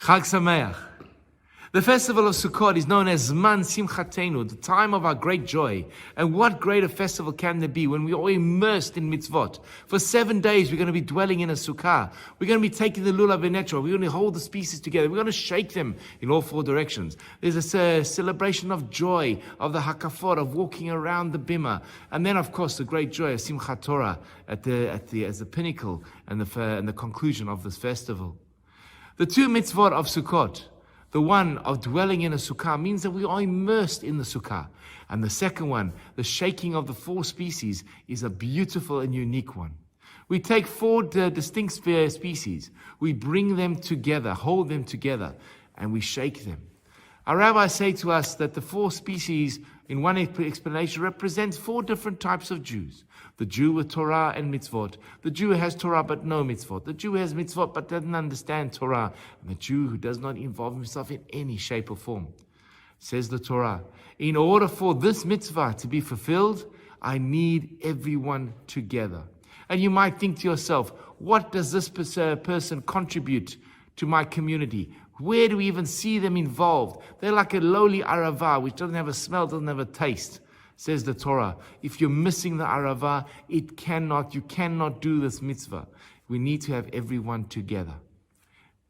Chag Sameach. The festival of Sukkot is known as Zman Simchatenu, the time of our great joy. And what greater festival can there be when we are immersed in mitzvot? For 7 days we're going to be dwelling in a sukkah. We're going to be taking the lulav and etrog. We're going to hold the species together. We're going to shake them in all 4 directions. There's a celebration of joy, of the hakafot, of walking around the bima. And then, of course, the great joy of Simchat Torah as the pinnacle and the conclusion of this festival. The 2 mitzvot of Sukkot, the one of dwelling in a sukkah, means that we are immersed in the sukkah. And the second one, the shaking of the 4 species, is a beautiful and unique one. We take 4 distinct species, we bring them together, hold them together, and we shake them. Our rabbis say to us that the 4 species, in one explanation, represents 4 different types of Jews. The Jew with Torah and mitzvot, the Jew who has Torah but no mitzvot, the Jew who has mitzvot but doesn't understand Torah, and the Jew who does not involve himself in any shape or form. Says the Torah, in order for this mitzvah to be fulfilled, I need everyone together. And you might think to yourself, what does this person contribute to my community? Where do we even see them involved? They're like a lowly arava, which doesn't have a smell, doesn't have a taste. Says the Torah, if you're missing the arava, you cannot do this mitzvah. We need to have everyone together.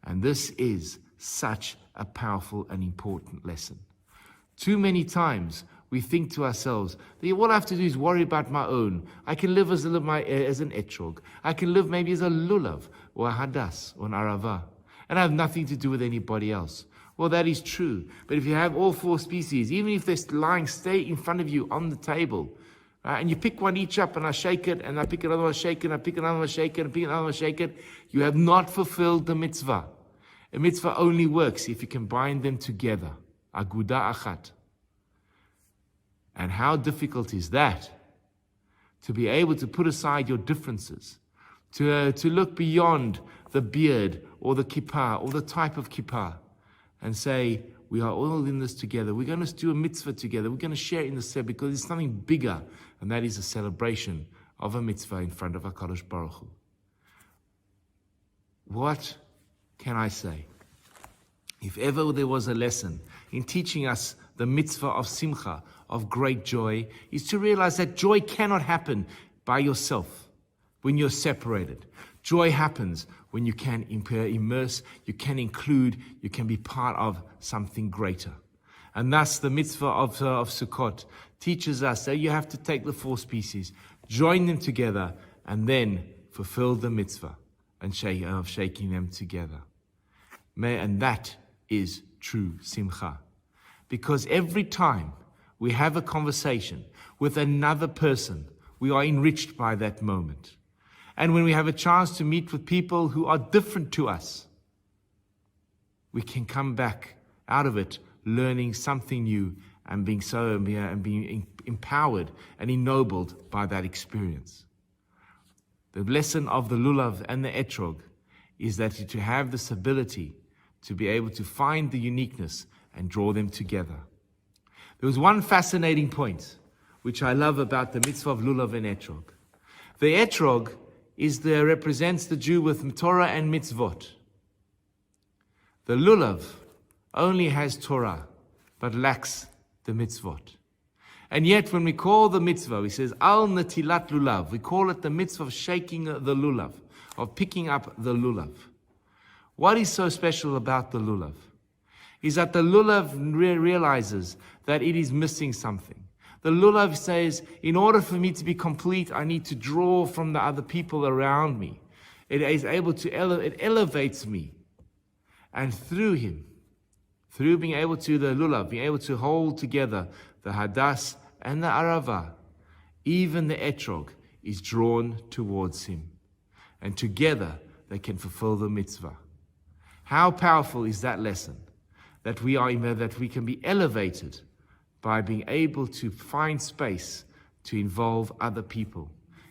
And this is such a powerful and important lesson. Too many times we think to ourselves, that all I have to do is worry about my own. I can live as an etrog. I can live maybe as a lulav or a hadas or an arava. And I have nothing to do with anybody else. Well, that is true. But if you have all 4 species, even if they're lying straight in front of you on the table, right, and you pick one each up and I shake it, and I pick another one, shake it, and I pick another one, shake it, and pick another one, shake it, you have not fulfilled the mitzvah. A mitzvah only works if you can bind them together. Aguda achat. And how difficult is that? To be able to put aside your differences, to look beyond the beard or the kippah or the type of kippah, and say, we are all in this together. We're going to do a mitzvah together. We're going to share in the set because it's something bigger, and that is a celebration of a mitzvah in front of HaKadosh Baruch Hu. What can I say? If ever there was a lesson in teaching us the mitzvah of simcha, of great joy, is to realize that joy cannot happen by yourself when you're separated. Joy happens when you can immerse, you can include, you can be part of something greater. And thus the mitzvah of Sukkot teaches us that you have to take the 4 species, join them together, and then fulfill the mitzvah of shaking them together. And that is true simcha. Because every time we have a conversation with another person, we are enriched by that moment. And when we have a chance to meet with people who are different to us, we can come back out of it learning something new and being empowered and ennobled by that experience. The lesson of the lulav and the etrog is that to have this ability to be able to find the uniqueness and draw them together. There was one fascinating point which I love about the mitzvah of lulav and etrog. The etrog represents the Jew with Torah and mitzvot. The lulav only has Torah, but lacks the mitzvot. And yet when we call the mitzvah, he says, al natilat lulav. We call it the mitzvah of shaking the lulav, of picking up the lulav. What is so special about the lulav? Is that the lulav realizes that it is missing something. The lulav says, in order for me to be complete, I need to draw from the other people around me. It is able to it elevates me. And through him, through being able to, the lulav, being able to hold together the hadas and the arava, even the etrog is drawn towards him. And together they can fulfill the mitzvah. How powerful is that lesson? That we can be elevated by being able to find space to involve other people.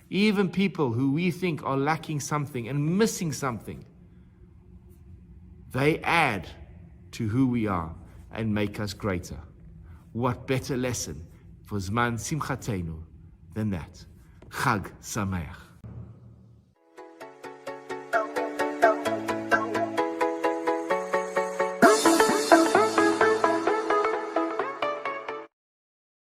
Even people who we think are lacking something and missing something. They add to who we are and make us greater. What better lesson for Zman Simchatenu than that. Chag Sameach.